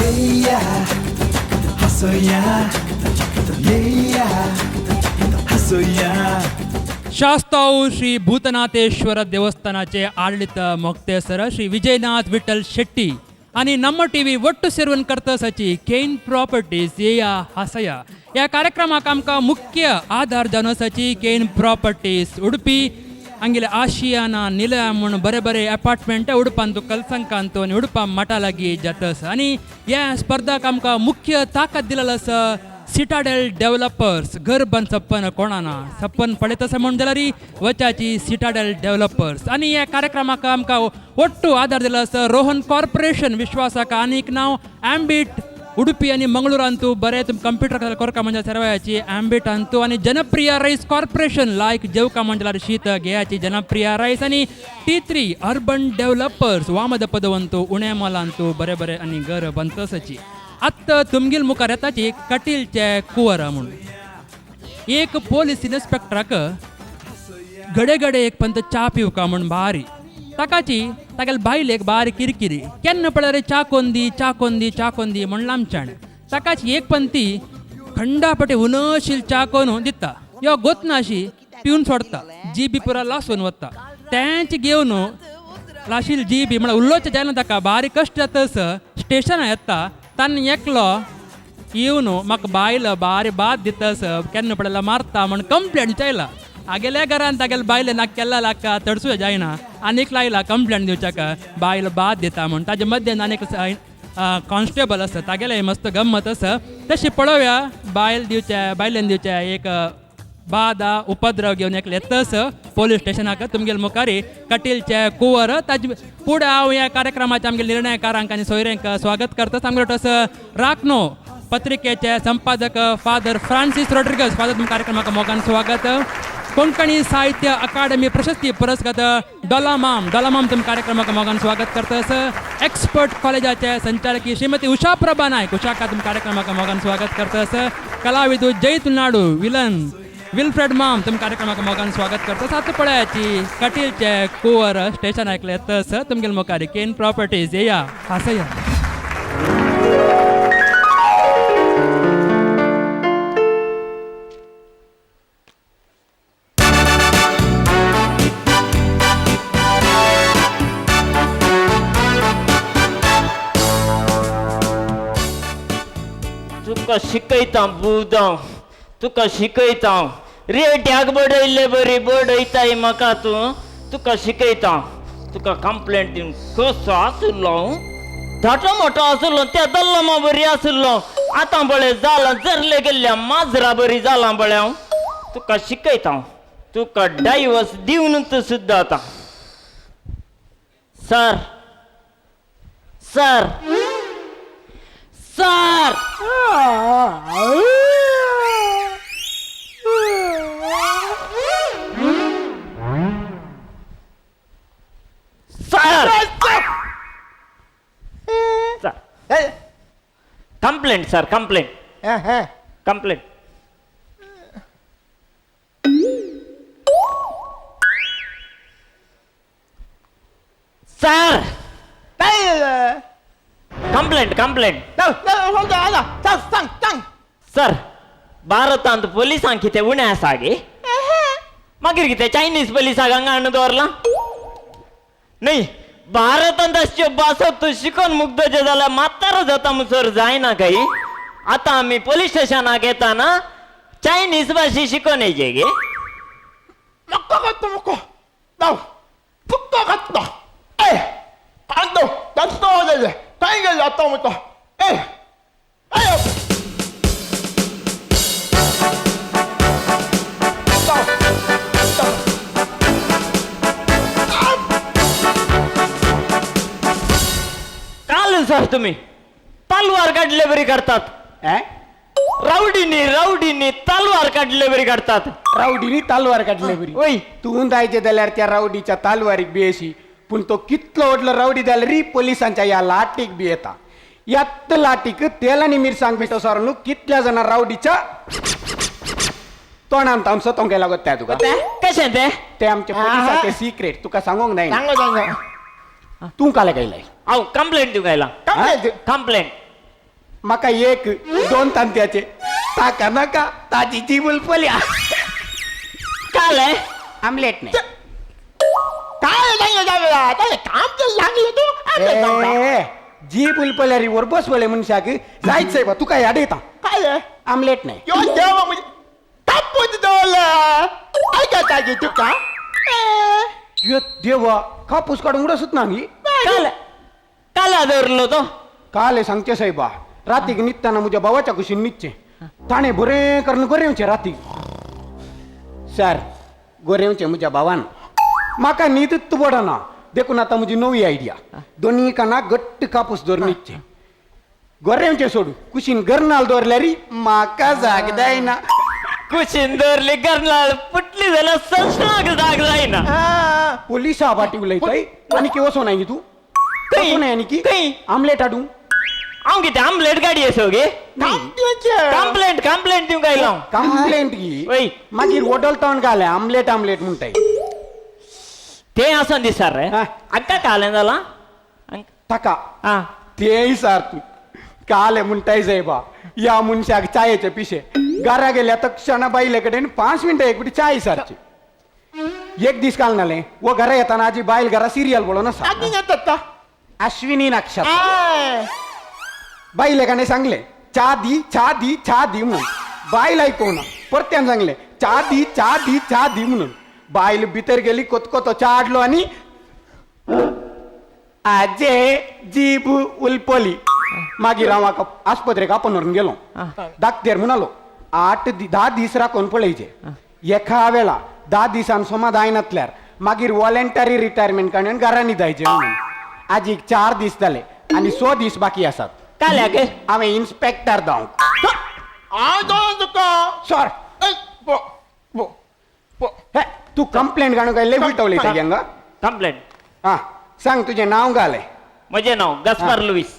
yeah, हसूया, हसूया. शास्ताऊ Shri भूतनाथेश्वर ದೇವಸ್ಥಾನचे ಆಡಳಿತ ಮೊಕ್ತೇಸರ ಶ್ರೀ ವಿಜಯನಾಥ್ ವಿಠಲ್ ಶೆಟ್ಟಿ आणि ನಮ್ಮ टीव्ही ಒಟ್ಟು ಸೇರ್वन करतसाची केन प्रॉपर्टीज या हसया या कार्यक्रमाक आमकां मुख्य आधार जावन आसाची केन प्रॉपर्टीज उडपी हांगेले आशियाना निलय म्हूण बरे बरे अपार्टमेंट उडपांत कलसंकांत आनी उडपा मठा लागीं जाता आनी ह्या स्पर्धाक आमकां मुख्य ताकद दिलेलो आसा सिटाडेल डेव्हलपर्स घर बंद सप्पन कोणाना सप्पन पडत असं म्हणून जाल्यार वचाची सिटाडेल डेव्हलपर्स आणि या कार्यक्रमाक आमकां ಒಟ್ಟು आधार दिला असं रोहन कॉर्पोरेशन विश्वासाक आनीक नांव एम्बिट उडुपी आणि मंगळूर अंतू बरे तुम कंप्युटर कोरका म्हणजे सर्वाची एम्बिट अंतू आणि जनप्रिय राईस कॉर्पोरेशन लायक जेवका म्हणजे शीत घेयाची जनप्रिय राईस आणि T3 अर्बन डेव्हलपर्स वामद पदवंतू उणे मोलांतू बरे बरे आणि घर बंतसाची आत्ता तुमगेल मुखार येताची कटीलचे कुंवर म्हणून एक पोलीस इन्स्पेक्टराक घडे घडे एक पंत चा पिवका म्हूण बारी ताकाची तागेल बायलेक बारी किरकिरी केन्ना पळय चा कोंदी चा कोंदी चा कोंदी म्हूण लांबचाण ताकाची एक पंती खंडापटे उनशील चा कोन दिता यो गोतनाशी पिवन सोडता जीबी पुरा लासून वता तेंच घेवन लाशील जीबी म्हळ्यार उल्लोच जायना ताका बारी कश्ट जातस स्टेशनार येता तान एकलो येवन म्हाका बायल बारी बाद दितस केन्ना पडला मारता म्हण कंप्लेंट विचारला आगेल्या घरान तागेले बायले नाक केल्ला लाका तडसूं जायना आनीक लायला कंप्लेंट दिवच्याक बायल बाद दिता म्हण ताजे मध्येन आनीक कॉन्स्टेबल आसा तागेले मस्त गंमत आसा तशी पळोवया बायलेन दिवचे एक बादा उपद्रव घेवन एक येतस पोलीस स्टेशनाक तुमगेल मुखारी कटीलचे कुंवर ताजे फुडें हांव ह्या कार्यक्रमाच्या आमगे निर्णयकारांक आनी सोयऱ्यांक स्वागत करता सांगता राखनो पत्रिकेचे संपादक फादर फ्रांसीस रॉड्रिगस फादर तुमच्या कार्यक्रमाक मोगान स्वागत कोंकणी साहित्य अकादमी प्रशस्ती पुरस्कार डॉलामाम तुमच्या कार्यक्रमाक मोगान स्वागत करतास एक्सपर्ट कॉलेजाचे संचालकी श्रीमती उषा प्रभा नायक उषाका तुमच्या कार्यक्रमाक मोगान स्वागत करतास कलाविदू जैत नाडू विल्फ्रेड माम तुम कार्यक्रमाक मोगान स्वागत करता सात पळयाची कटीलचे कुंवर स्टेशन ऐकले येतस तुमगेल मुखारी केन प्रॉपर्टीज या हासया तुका शिकयता बुदांव तुका शिकयता रेट्याक बडयल्ले बरी बडयताय म्हाका तुका शिकयता तुका कंप्लेंट दिवन कसो आसलो धाटो मोठो आसलो त्या दल्लमा बरी आसलो आतां बळे जाला जरले गेल्ल्या माजरा बरी जाला बळे हांव तुका शिकयता तुका डायवर्स दिवनूच सुद्दां आतां sir sir sir complaint sir complaint complaint sir complaint complaint sir भारतांत पोलिसांक कितें उणें आसा गे मागीर कितें चायनीज पोलिसांक हांगा हाडून दवरला न्ही भारतांत अश्यो भासो तूं शिकून मुग्धोच्यो जाल्यार म्हातारो जाता मुसोर जायना काय आतां आमी पोलीस स्टेशनाक येता ना चायनीज भाशी शिकून येयचे गे काय गेले आता मग काल सर तुम्ही तलवार काढले बरी करतात रावडीनी तलवार काढले बरी करतात रावडीनी तालवार काढले बरी ओय तू जायचे जाल्यार त्या रावडीच्या तालवारीक बी अशी पण तो कितलो व्हडलो रावडी जाल्यार री पोलिसांच्या या लाटीक बी येता यात लाटीक तेल आनी मिरसांग पिठो सारून कितल्या जाणां रावडीच्या तोंडांत आमचो तोंगे लागत त्या तुका कशें ते आमचे पोलिसाचे सिक्रेट तुका सांगूंक जाय तू काले गायलाय हांव कंप्लेंट दिवंक आयला कंप्लेंट माका एक 2 तांत्याचे ताका नका ताजी जी बुलपल्या काल आहे आमलेट नाही काय नाही काम तर लागलं तू ए, जी बुलपल्या री वर बसवले म्हणशाक जायचंय बा तू काय याड येता काय आहे? आमलेट नाही यो देवा म्हणजे तापून दवलं ऐका ताजी तू का यो देवा कापूस काढून उडसत नाही काल काल आदरलो तो काल सांगते साहेबा रातीक निघताना मुझ्या भावाच्या कुशी निघचे ताणे बरे करून गोरेवचे राती सर गोरेवचे मुझ्या भावान माका नीत तू बडा ना देखून आता मुझी नवी आयडिया दोन्ही काना गट्ट कापूस दोर निघचे गोरेवचे सोडू कुशीन गरनाल दोरल्या री माका जागदाय ना कुशिंदरले करणार पुटली झालं संस्नाग जाग जाईना पोलीस आबाटी उलयताय आणि की वसो नाही तू काही. कसो नाही आणि की काही. आमलेट आडू हांव कितें आमलेट गाडी येसोगे कंप्लेंट दिवंक आयलो हांव. कंप्लेंट की वय. मागीर वडलतावन घाले आमलेट आमलेट म्हणताय ते आसन दिसता रे हा. अक्का कालें जाला ताका हा तेही सारखी काल म्हणताय साहेबा या मुनशाक चायेचे पिशे घरा गेल्या तर क्षणा बाईल्याकडे 5 मिनिटं एक चाय सारची एक दिस काल नाले व घरा येताना आजी बाईल घरा सिरियल बोलो ना अश्विनी नक्षत्र बाईलेकाने सांगले चा दी म्हणून बाईल ऐकवना परत्यान सांगले चा दी म्हणून बाईल भितर गेली कोतकोतो चा आडलो आणि आजे जीभ उलपली मागीर हांव आस्पत्रेक आपण व्हरून गेलो डाक्टर म्हणालो 10 दीस राखून पळयचे एका वेळा 10 दिसान सोमाद आयनातल्यार मागीर वॉलंटरी रिटायरमेंट काडून घरांनी जायचे म्हणून आजीक 4 दीस जाले आणि 100 दीस बाकी आसात काल्याक हांवें इन्स्पेक्टर जावंक सर तू कंप्लेंट काडून काय लय उलटवले तेंगा कंप्लेंट हा सांग तुझे नाव घाले म्हजें नांव गस्पार लुईस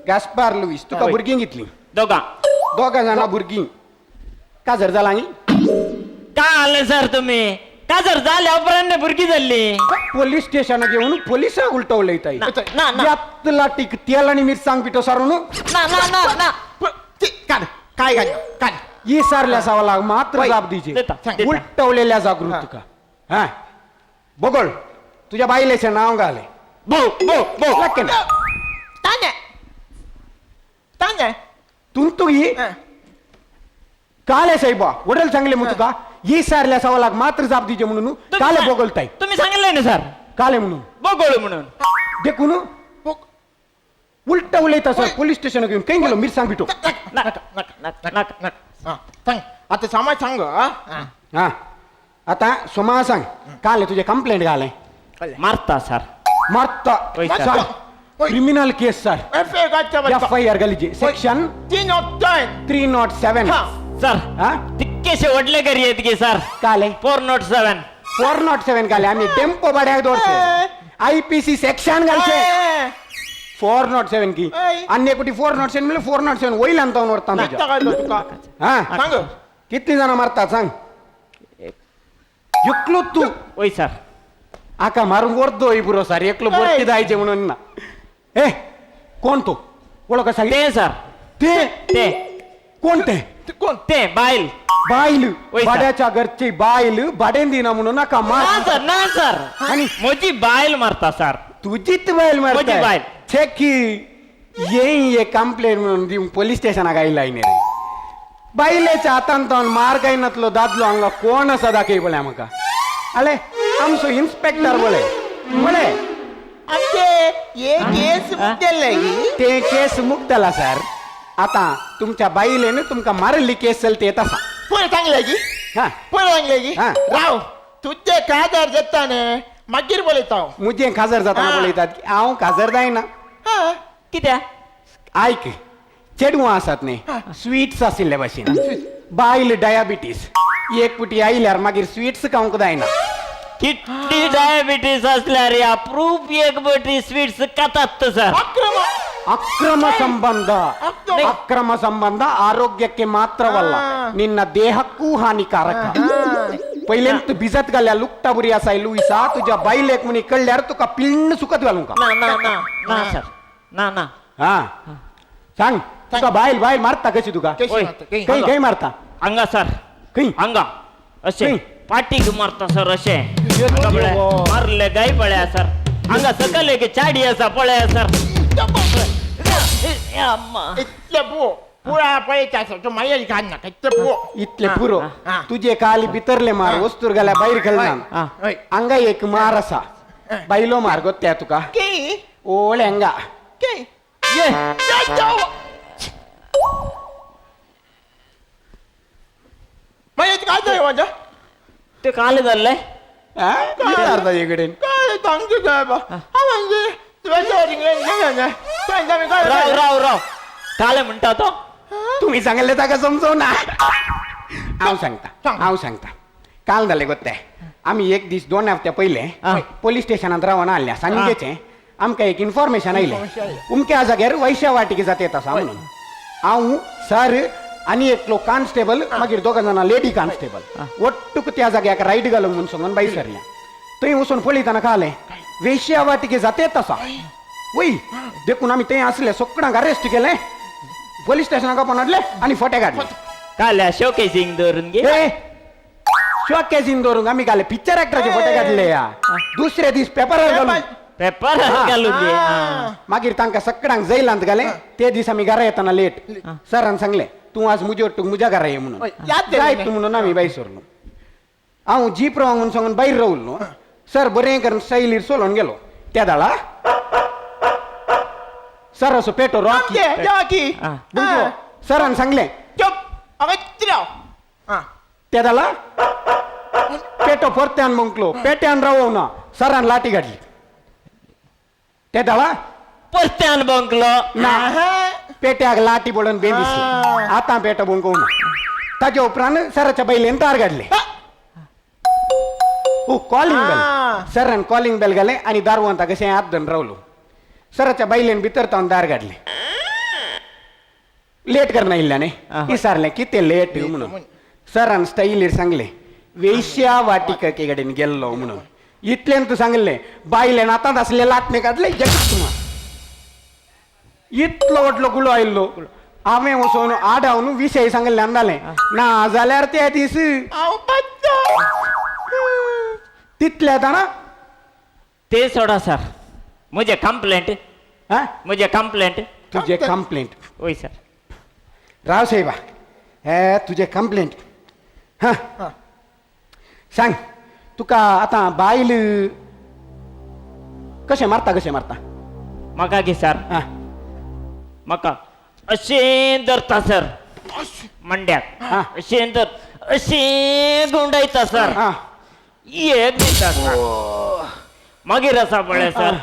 गास्पार लुईस तुका हय. भुरगीं कितलीं दोगां 2 जाणां भुरगीं काजर जाला हीं काय आले सर तुम्ही काजर जाल्या उपरांत भुरगीं जाल्ली पोलीस स्टेशनाक येवन पोलिसाक उलटवलंय ताई ना, ना, ना. यात लाटीक तेल आणि मिरसांग पिठो सारून ना ना ना ना काढ काय काढ काढ ही सारल्या सावाला मात्र वय. जाब दिजे देता, देता. उलटवलेल्या जागृत तुका हा बघोळ तुझ्या बाईलेचे नाव घाले भाऊ भाऊ भाऊ लाग केलं. तांगे तू ही काले साहेबा वडील सांगले मग तुका ही सारल्या सावाला मात्र जाब दिजे म्हणून काले बोगलताय तुम्ही सांगितलंय ना सर काले म्हणून बघोळ म्हणून देखून उलटवलंय तसं पोलीस स्टेशन घेऊन काही गेलो मिरसांग पिठो सांग आता समाज सांग हा आता सोमा सांग काले तुझे कंप्लेंट घाले मारता सर मारता वय सर. सर क्रिमिनल केस सर FIR गलीचे सेक्शन 307 सर हा तितकेशे वडले करी येत की सर काले 407 407 काले आम्ही टेम्पो भाड्याक दोरसे IPC सेक्शन घालचे 407 की ऐ. अन्य कुठे 407 म्हणजे 407 वैल आणता वरता तुका हा सांग किती जण मारतात सांग एकलो तू वय सर आका मारून वरदो बुरो सर एकलो बरती जायचे म्हणून ना ए कोण तो ओळख सांग ते सर ते ते कोण ते कोण ते बाईल बाईल वय सर. भाड्याच्या घरची बाईल भाडेन दिना म्हणून नका ना मार सर ना सर आणि मोजी बाईल मारता सर तुझीच बाईल माझी मारताय बाईल. छे की ये कंप्लेंट म्हणून दिवून पोलीस स्टेशनाक आयलाय रे बाईलेच्या हातान तावन मार काय नतलो दादलो हांगा कोण असा दाखय बोले आमका आले आमचो इन्स्पेक्टर बोले ये केस मुद्देलगी ते केस मुक्तला सर आता तुमच्या बाईले ना तुमका मारली केस चलते तसा पुढे सांगलेगी हा पुढे सांगलेगी हा. राव तुझे कादार जेताने मागीर बोलयता मुझे खासर जाताना हा. बोलयतात की हांव खासर जायना कित्या ऐक चेडू आसात न्ही स्वीट्स आशिल्ले भाशेन बायल डायबिटीस एक पुटी आयल्यार मागीर स्वीट्स खावंक जायना किती डायबिटीस असल्यार या प्रूफ एक बटी स्वीट्स खातात सर ಅಕ್ರಮ ಸಂಬಂಧ ಆರೋಗ್ಯಕ್ಕೆ ಮಾತ್ರವಲ್ಲ ನಿನ್ನ ದೇಹಕ್ಕೂ ಹಾನಿಕಾರಕ पहिल्यांत भिजत घाल्या लुकटा बुरी असाय लुईसा तुझ्या बाईलेक म्हणी कळल्यार तुका पिंड सुकत घालूं का ना ना ना ना सर ना ना हा सांग तुका बायल बायल मारता कशी तुका कशी ओय. मारता? काही. काही काही मारता अंगा सर काही अंगा असे हं. पाठीग मारता सर असे ये अंगा बळ्या. देवा. मारले गाई पळ्या सर अंगा सकले की चाडी असा पळ्या सर ए, अम्मा. इतले पो पुरा पळयता सर तो मायेल काढना इतले पो इतले पुरो हा. तुझे काली बितरले मार वस्तूर गेल्या बाहेर घालना हा. होय अंगा एक मार असा बायलो मार गोत्या तुका की ओळे अंगा की ये मायेल काय माझा ते काल झालंय हा? काय अर्धा इकडे काय सांगतो साहेब हा म्हणजे तुझ्या काय राव राव राव काल म्हणता तो तुम्ही सांगले का समजव ना आव सांग. सांगता काल झाले गोत्ते आम्ही एक दिस 2 हफ्त्या पहिले हा. पोलीस स्टेशनात रवाना आल्या सांगेचे आमका एक इन्फॉर्मेशन आयले Information आयले. उमक्या जाग्यार वैश्या वाटिके जाते तसा म्हणून हांव सर आणि एक लोक कॉन्स्टेबल मागीर 2 जाणां लेडी कॉन्स्टेबल ಒಟ್ಟುಕು त्या जाग्याक राईड घालूंक म्हणून सांगून बाई सरल्या थंय वचून पळयतना कळलें वेश्या वाटिके जाते तसा वय देखून आम्ही ते असले सोकडांक अरेस्ट केले पोलीस स्टेशनाक आपण हाडले आणि फोटे काढले काल्या शोकेसिंग धरून घे ए शॉकेजीन दवरूंक आम्ही घाले पिक्चर ऍक्टराचे फोटे काढले या दुसरे दीस पेपरार घालून पेपर घालून घे हा. मागीर तांकां सगळ्यांक जैलांत घाले ते दीस आम्ही घरा येताना लेट सरान सांगले तू आज मुजे वाटूक मुजा घरा ये म्हणून ओय, याद दे जाय रे. तू म्हणून आम्ही बाई सोरलो हांव जीप राव म्हणून सांगून बाहेर रावलो सर बरें करून सैलीर सोलोन गेलो त्या दाळा सर असो पेटो रॉकी की हा. सरान सांगले चुप अगं चिराव हा त्या दाला पेटो परत्यान मुंकलो पेट्यान रावो ना सरान लाटी घातली त्या दाळा परत्यान बंकलो ना पेट्याक लाटी पडून बेंदिसली आता पेटो बुंकवू ना ताच्या उपरांत सराच्या बैलेन तार घातले ओ कॉलिंग आ. बेल सरान कॉलिंग बेल घाले आणि दारवंता कशें हात धरून रावलो सराच्या बैलेन भितर तावन दार घातले लेट करना इल्ल्याने विचारले किती लेट म्हणून सरान स्टाईलीर सांगले वेश्या वाटिके कडेन गेल्लो म्हणून इतल्यान तू सांगले बायलेन आतांच असले लाटणे काढले जगत तुम्हा इतलो वटलो गुळो आयल्लो हांवें वचोन आडावन विशय सांगले अंदाले ना जाल्यार त्या दीस हांव पत्तो तितल्या ताणा ते सोडा सर मुझे कंप्लेंट हा मुझे कंप्लेंट तुझे कंप्लेंट वय सर राव साहेबा हे तुझे कंप्लेंट हा सांग तुका आता बायल कशें मारता म्हाका गे सर हा म्हाका अशें धरता सर मंड्याक हा. अशें धर अशें गुंडायता सर हा एक दिता सर मागीर आसा पळय सर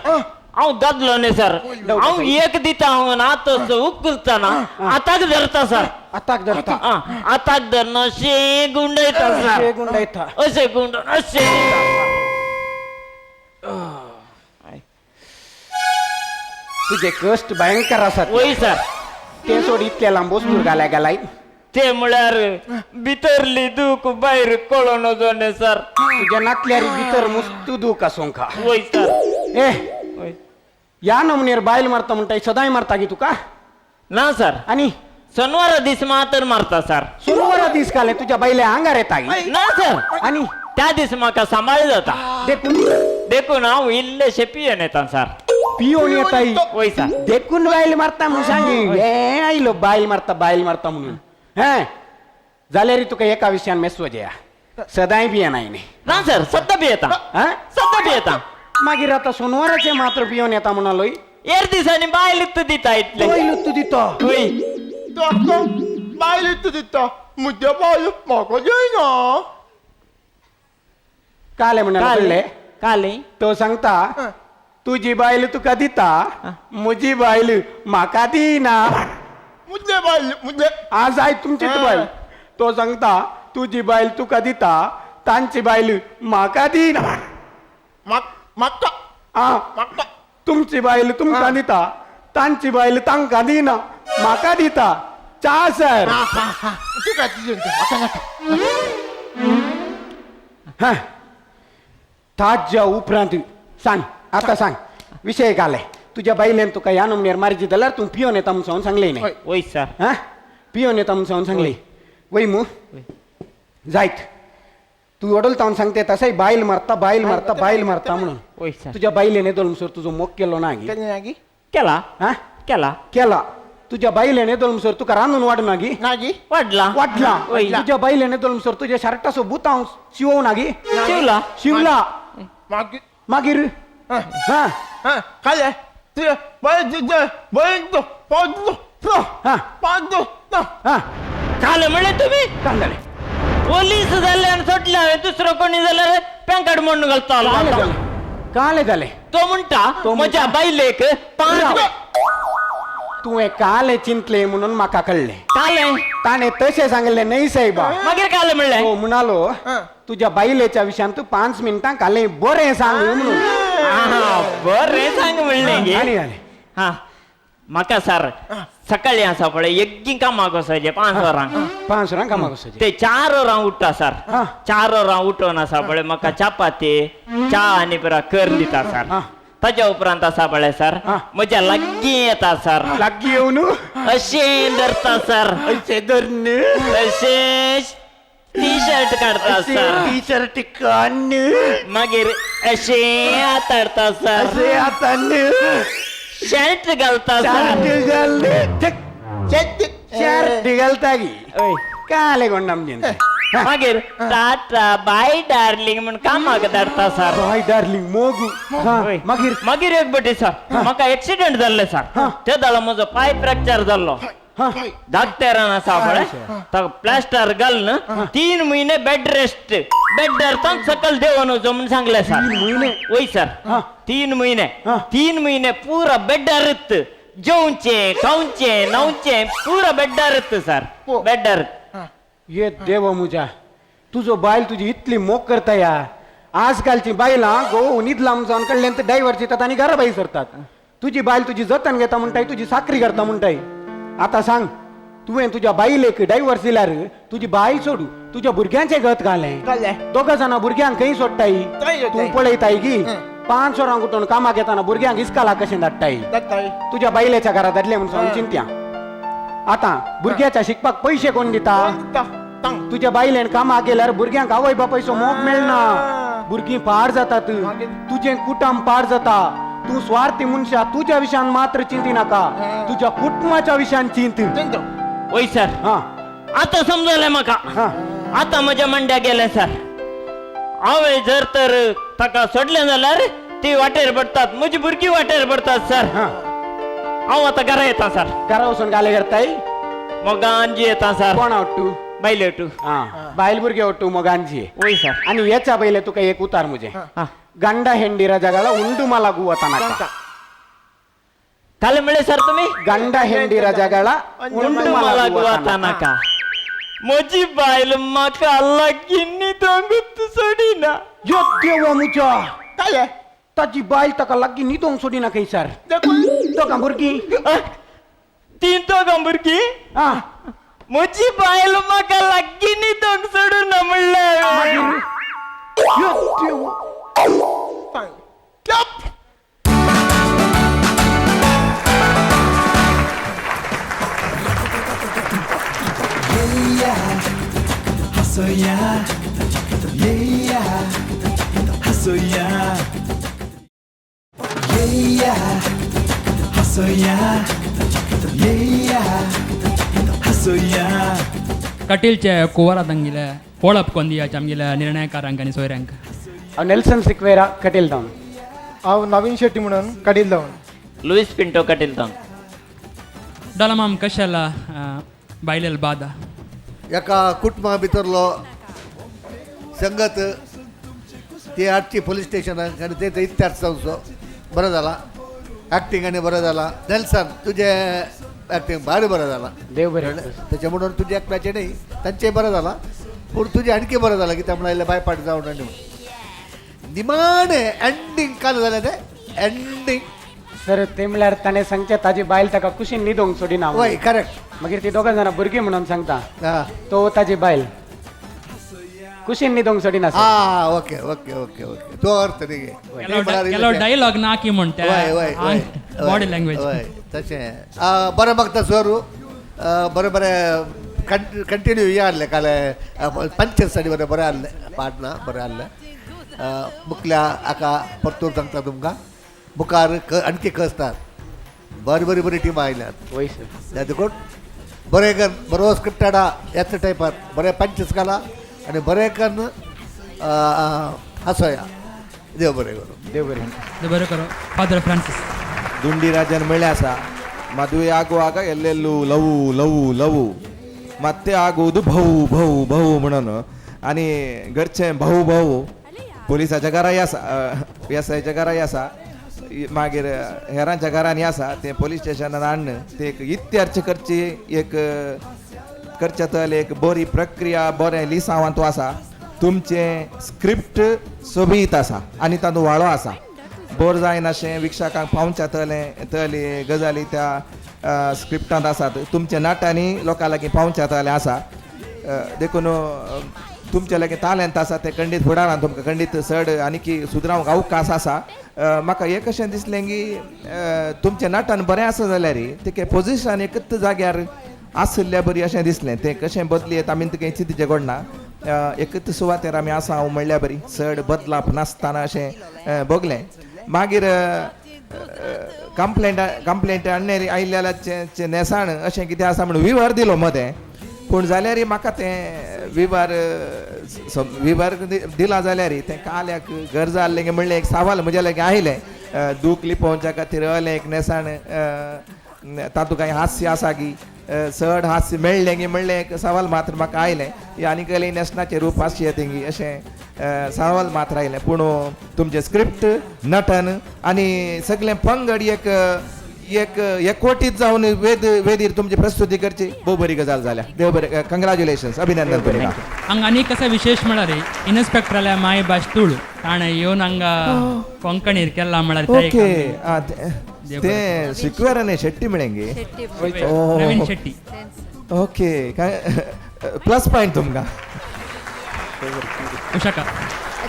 हांव दादलो न्ही सर हांव एक दिता हांव आतां उकलता ना आताक धरता सर आताक धरता आताक धरन अशें गुंडायता सर गुंडायता अशें गुंड अशें दिता तुझे कष्ट भयंकर आसात वय सर ते सोड इतले लांब वस्तूर घालाय घालाय ते म्हळ्यार भितरली दूख भायर कळोन वचो न्ही सर तुझ्या नातल्यारी भितर मुस्तू दूख आसूंक वय सर ए वय या नमुनेर बायल मारता म्हणटा सदांय मारता गी तुका ना सर आणि शनिवारा दीस मातर मारता सर सोमवारा दीस काले तुझ्या बैल्या आंगार येता गी ना सर आणि त्या दीस म्हाका सांबाळ जाता देखून देखून हांव इल्लेशें पियेन येता सर पियोन येताय वय सर देखून बायल मारता म्हणून सांगी हे आयलो बायल मारता म्हणून हे जाल्यार तुका एका विशयान मेसवो जेया सदांय पियेन आयने ना सर सद्दां पियेता हा सद्दां पियेता मागीर आता सोनवाराचे मात्र पियोन येता म्हणालोय एर दिसांनी बायलीत दिता इतले पयलू तू दितो वय तो बायल तू दिता मुद्दे बायल म्हाका जायना काले म्हणाले काली तो सांगता तुझी बायल तुका दिता म्हजी बायल म्हाका दिना मुद्दे बायल मुद्दे आज आय तुमची बायल तो सांगता तुझी बायल तुका दिता तांची बायल म्हाका दिना म्हाका आ तुमची बायल तुमका दिता तांची बायल तांका दिना म्हाका दिता चा सर तू काय तुझे ताज्या उपरांत सांग आता सांग विषय काले तुझ्या बाईलेन तुका या नमनेर मारजी जाल्यार तू पियोन येता म्हणून सांगले नाही वय सर हा पियोन येता म्हणून सांगले वय मू जायत तू ओडलता सांगते तसाही बाईल मारता म्हणून वय सर तुझ्या बाईले नेदोल सर तुझं मोक केलो नागी नागी केला हा केला केला तुझ्या बाईले नेदोल सर तुका रांदून वाढ नागी नागी वाढला वाटला वय तुझ्या बाईले नेदोल सर तुझ्या शर्टासो बुता शिवव नागी शिवला शिवला मागी मागीर हा हा हा काय तुझ्या हा हा काल म्हणे तुम्ही कांदळे पोलीस झाले आणि सुटले दुसरं कोणी झालं पॅन कार्ड म्हणून घालतो आला. काले झाले तो म्हणता तो माझ्या बाईलेक पाच तू हे काले चिंतले म्हणून माका कळले काले ताने तसे सांगले नाही साहेबा मागीर काल म्हणले हो म्हणालो तुझ्या बाईलेच्या विषयान तू 5 मिनिटां काले बरे सांग म्हणून बरे सांग म्हणले आले आले हा म्हाका सर सकाळी आसा पळय एक कामाक वसायचे 5 वरांक 5 रांका मागो सजे ते 4 वरां उठता सर हा. 4 वरां उठोन आसा पळय म्हाका चपाती चा आनी बरा कर दिता सर हा. ताच्या उपरांत आसा पळय सर हा. म्हज्या लागीं येता सर लागी येऊन अशें धरता सर अशें टी शर्ट काढता सर टी शर्ट कान मागीर अशें आताडता सर आता शर्ट घालता सर शर्ट घालता गी ओय. काले गोंडम जिन मागीर टाटा बाय डार्लिंग म्हण कामाक धाडता सर बाय डार्लिंग मोगू हा ओय. मागीर मागीर एक बटी सर म्हाका एक्सिडेंट जाल्ले सर ते जालो म्हजो पाय फ्रॅक्चर जाल्लो हा धाकटेरान आसा पळय ताका प्लास्टर घालून 3 महिने बेड रेस्ट बेड्डार तान सकल देवन वचो म्हण सांगले सर 3 महिने? वय सर हा. 3 महिने हा. 3 महिने पुरा बेड्डारत जेवचे खाऊचे न्हावचे पुरा बेड्डारत सर बेड्डार ये देव मुजा तुझो बायल तुझी इतली मोग करता या आजकालची बायला गो निदलाम जाऊन कडल्यान तर डायव्हर्स येतात आणि घरा बाई सरतात तुझी बायल तुझी जतन घेता म्हणताय तुझी साखरी करता म्हणताय आता सांग तुवें तुझ्या बाईले डायव्हर्स दिल्यार तुझी बायल सोडू तुझ्या भुरग्यांचे गत घाले दोघा जाणां भुरग्यांक खंय सोडटाय तू पळयताय की 5 वरांक उठून कामाक येताना भुरग्यांक इस्काला कशें धाडटाय तुझ्या बायलेच्या घरात धाडले म्हणून चिंत्या आता भुरग्याच्या शिकपाक पैसे कोण दिता तुझ्या बायलेन कामाक गेल्यार भुरग्यांक आवय बापायचो मोग मेळना भुरगीं पाड जातात तुझे कुटुंब पाड जाता तू स्वार्थी मनशा तुझ्या विशयान मात्र चिंती नाका तुझ्या कुटुंबाच्या विशयान चिंत वय सर हा आता समजले म्हाका हा आता म्हज्या मंड्या गेले सर हांवें जर तर ताका सोडलें जाल्यार ती वाटेर पडटात म्हजी भुरगीं वाटेर पडटात सर हा हांव आतां घरा येता सर घरा वचून गाले करताय मोगांजी येता सर कोण आवटू बायले टू हा बायल भुरगे आवटू मोगांची वय सर आणि याच्या पहिले तुका एक उतार मुजे हा गंड हेंडीरा जगाला उंडू मला गुवता नाका काल म्हळे सर तुम्ही गंड हेंडीरा जगाला उंडू मला गुवता नाका नाका म्हजी बायल म्हाका लागीं दोंगूत सोडिना यो देव मुजा काय ताची बायल ताका लागीं न्हिदोंक सोडिना खंय सर तो का भुरगी 3 तो भुरगीं हा म्हजी बायल म्हाका लागीं न्हिदोंक सोडूना म्हणलें यो देव 하소야 예야 하소야 예야 하소야 예야 하소야 ಕಟೀಲ್ಚೆ ಕುವರದಂಗಿಲೆ ಹೋಳಪ್ ಕೊಂದಿಯಾಚ ಆಮಗಿಲೆ ನಿರ್ಣಯಕಾರಾಂಕ आणि सोयऱ्यांक नेल्सन सिक्वेरा कटेल जाऊन हांव नवीन शेट्टी म्हणून काडील जावन लुईस पिंटो कटील तावन डलमाम कशाला बायलेल बादा एका कुटुंबा भितरलो संगत ती हाडची पोलीस स्टेशनाक आनी ते इत्यार्थ जावचो बरो जाला ॲक्टिंग आनी बरो जाला नेल्सन तुझे ॲक्टिंग भारी बरो जाला देव बरें त्याच्या म्हणून तुझे एकट्याचे नाही तांचे बरं झाला पूण तुझे आणखी बरं झालं की त्यामुळे बायपाट जाऊन आणि निमाणे एंडिंग काल झालं ते एंडिंग सर ते म्हळ्यार ताणें सांगचे ताजी बायल ताका कुशीन न्हिदोंक सोडिना वय करेक्ट मागीर ती दोगां जाणां भुरगीं म्हणून सांगता हां तो ताजी बायल कुशीन न्हिदोंक सोडिना सर हां ओके ओके ओके ओके तो अर्थ नाही ಕೆಲವು ಡೈಲಾಗ್ ನಾಕಿ ಮುಂಟೆ वय वय वय बॉडी लँग्वेज हय तशें बरें मागता सर बरें बरें कंटिन्यू हे आहलें काले पंचेस आनी बरें बरें आहलें पाडना बरें आहलें मुखल्या हाका परतून सांगता तुमकां मुखार आणखी कसतात बरी बरी बरी टिमां आयल्यात वय सर त्या देखून बरें करून बरो स्क्रिप्टेड ह्याच टायपार बरें पंचेस घाला आनी बरें करून हांसोया देव बरें करूं देव बरें बरं करो फादर फ्रान्सिस ದುಂಡಿ ರಾಜನ ಮಳೆ ಆಸ ಮದುವೆ ಆಗುವಾಗ ಎಲ್ಲೆಲ್ಲೂ ಲವು ಲವು ಲವು ಮತ್ತೆ ಆಗುವುದು ಬಹು ಬಹು ಬಹು म्हणून आणि घरचे भाऊ भाऊ पोलिसाच्या घरा यासा व्यवसायाच्या घरा यासा मागीर हेरांच्या घरांनी आसा ते पोलीस स्टेशनान हाडणं ते एक इत्यार्थ करची एक करच्या तल एक बरी प्रक्रिया बरें लिसांवांतू आसा तुमचे स्क्रिप्ट सोबीत आसा आनी तातूंत वाळो आसा बोर जायना अशें विक्षकांक पावच्या तले गजाली त्या स्क्रिप्टांत आसात तुमच्या नाटांनी लोकां लागीं पावच्या तले आसा देखून तुमचे लागीं टॅलंट आसा ते खंडीत फुडारान तुमकां खंडीत चड आनी सुदरावंक अवकाश आसा म्हाका एक अशें दिसलें की तुमच्या नाटान बरें आसा जाल्यार तें पोजिशन एकच जाग्यार आसल्या बरी अशें दिसलें तें कशें बदली आमी तें चिंतचें घडना एकच सुवातेर आमी आसा म्हणल्यार बरी चड बदलाप नासतना अशें बगलें मागीर कंप्लेंट आयिल्ल्याचे नेसाण अशें कितें आसा म्हणून विवर दिलो मदें पूण जाल्यार म्हाका तें विवर दिला जाल्यार तें काल्याक गरज आसलें की म्हणलें एक सवाल म्हज्या लागीं आयलें दूख लिपोवच्या खातीर अलें एक नेसाण तातूंत कांय हास्य आसा की चड हास्य मेळ्ळें की म्हणलें एक सवाल मात्र म्हाका आयलें आनी कले नेसनाचें रूप आसचें तेंगी अशें सवाल मात्र आयलें पूण तुमचें स्क्रिप्ट नटन आनी सगळें पंगड एक एक एकवटीत जावन वेदीर तुमची प्रस्तुती करची भोव बरी गजाल जाल्या देव बरें कंग्रॅच्युलेशन्स अभिनंदन करूं हांगा आनी कसं विशेष म्हळ्यार इन्स्पेक्टराल्या माय भाश तुळ ताणें येवन हांगा कोंकणीर केला म्हळ्यार ओके ते शिकवेराने शेट्टी मिळेंगे नवीन शेट्टी ओके काय प्लस पॉइंट तुमकां उषाका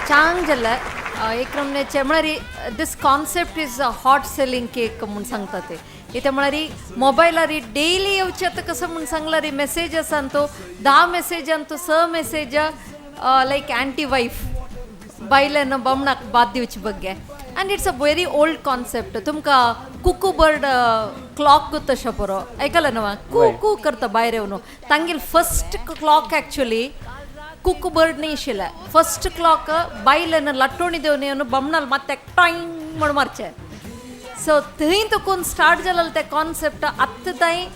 चांग जाल्यार एक नमनेचे म्हळ्यार this concept is a hot selling cake म्हणून सांगता ते इथे म्हळ्यार मोबायलार डेली येवचे आतां कसं म्हणून सांगल्यार मेसेज आसा तो 10 मेसेजान तो 6 मेसेज लायक एंटी वायफ बायलेन बामणाक बाद दिवचे बग्गे and it's a very old concept तुमकां कुकू बर्ड क्लॉक तशें बरो आयकलां न्हू कू कू करता भायर येवन तांगेल first clock actually cuckoo bird नी आशिल्ले फस्ट क्लॉक बायलेन लट्टोणी देवन येवन बामणाल मात टाईंग म्हणून मारचे सो थंय तकून स्टार्ट जालें तें कॉन्सेप्ट आत्तां ताईं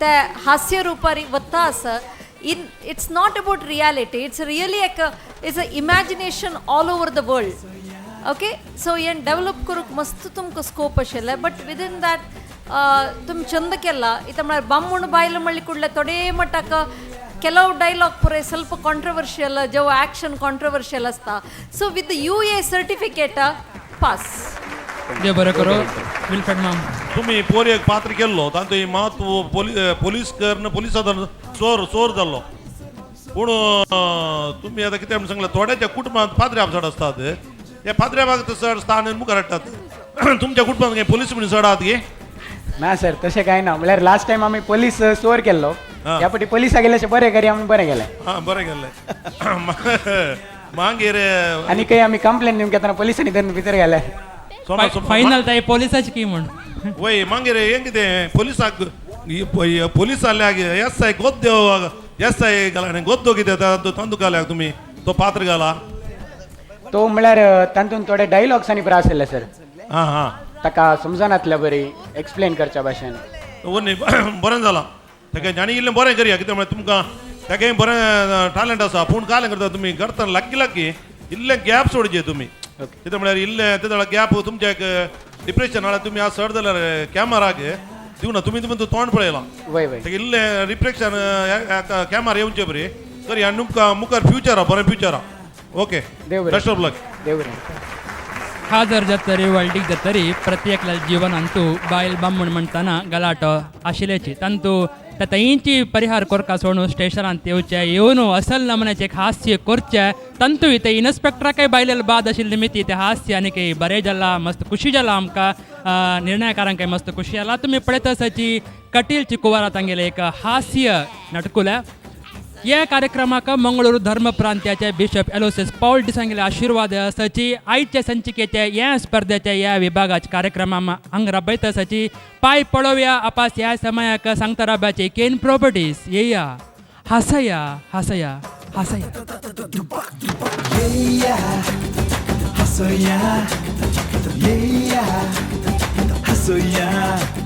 ते हास्य रुपारी वता आसा it's not about reality, it's really it's a imagination all over the world. Okay, so yen develop करूक मस्त तुमकां स्कोप आशिल्ले बट विदिन दॅट तुमी चंद केला इथं म्हळ्यार बामूण बायल म्हणली कुडले थोडे मटाक ಕೆಲವು ಡೈಲಾಗ್ ಪುರೇ ಸ್ವಲ್ಪ ಕಾಂಟ್ರವರ್ಷಿಯಲ್ जो ಆಕ್ಷನ್ ಕಾಂಟ್ರವರ್ಷಿಯಲ್ असता so with UA certificate pass देव बरें करो विल्फ्रेड माम तुम्ही पोर एक पात्र केल्लो तातूंत महत्व पोलीस करन पोलिसांत चोर जाल्लो पूण तुमी आतां कितें म्हण सांगलें थोड्याच्या कुटुंबांत पाद्रे आपसाड असतात हे पाद्रे भाग चड स्थान मुखार हाडटात तुमच्या कुटुंबांत काही पोलीस बीन चड आहात गे ना सर तशें कांय ना म्हळ्यार लास्ट टायम आमी पोलीस स्टोर केल्लो ह्या फावटी पोलिसा गेल्याशें बरें करी आमी बरें गेलें हां बरें गेल्लें मागीर आनी काही आमी कंप्लेन दिवंक येतना पोलिसांनी धरून भितर गेले फायनल ताई पोलिसाची की म्हण वय मागीर हें कितें पोलिसाक पोलीस जाल्याक एस आय गोद्दो एस आय घाला गोद्दो कितें तांदूळ घाल्याक तुमी तो पात्र घाला तो म्हळ्यार तातूंत थोडे डायलॉग्स आनी पुरो आसले सर हां हां ताका समजनातले बरी एक्सप्लेन करच्या भाशेन बरें जालां ताका आनी इल्लें बरें करया कित्याक म्हळ्यार तुमकां ताकाय बरें टॅलंट आसा पूण कालें करता तुमी करतना लागीं इल्लें गॅप सोडचे तुमी कित्याक म्हळ्यार इल्लें तें गॅप तुमच्या एक डिप्रेशन नाल्यार तुमी आज चड जाल्यार कॅमेराक दिवना तुमी तोंड पळयलां वय वय ताका इल्लें रिफ्लेक्शन कॅमेरा येवचे बरी करी आनी तुमकां मुखार फ्युचर आहा बरें फ्युचर आहा ओके देव बरें बेस्ट ऑफ लक देव बरें हा जर जातरी वर्ल्डीक जातरी प्रत्येकल्या जिवनांतू बायल बामण म्हणटाना गलाटो आशिल्ल्याची तांतू तांची परिहार करका सोडून स्टेशनांत येवचे येवन असल नमुन्याचे एक हास्य करचे तंतूय ते इन्स्पेक्टराकय बायलेल बाद आशिल्ले निमित्त ते हास्य आनी बरें जाला मस्त खुशी जाला आमकां निर्णयकारांक मस्त खुशी आला तुम्ही पळयत आसाची कटील चिकुवारा तांगेले एक हास्य नाटकुला या कार्यक्रमाक मंगळूರು धर्म प्रांत्याचे बिशप एलोसिस पौल डिसांगेले आशीर्वाद आसाची आयच्या संचिकेच्या या स्पर्धेच्या या विभागाच्या कार्यक्रमा हांग राबयत आसाची पाय पळोवया आपास ह्या समयाक सांगता राब्याचे केन प्रॉपर्टीज येया हासया हासया हासया हसोया हसोया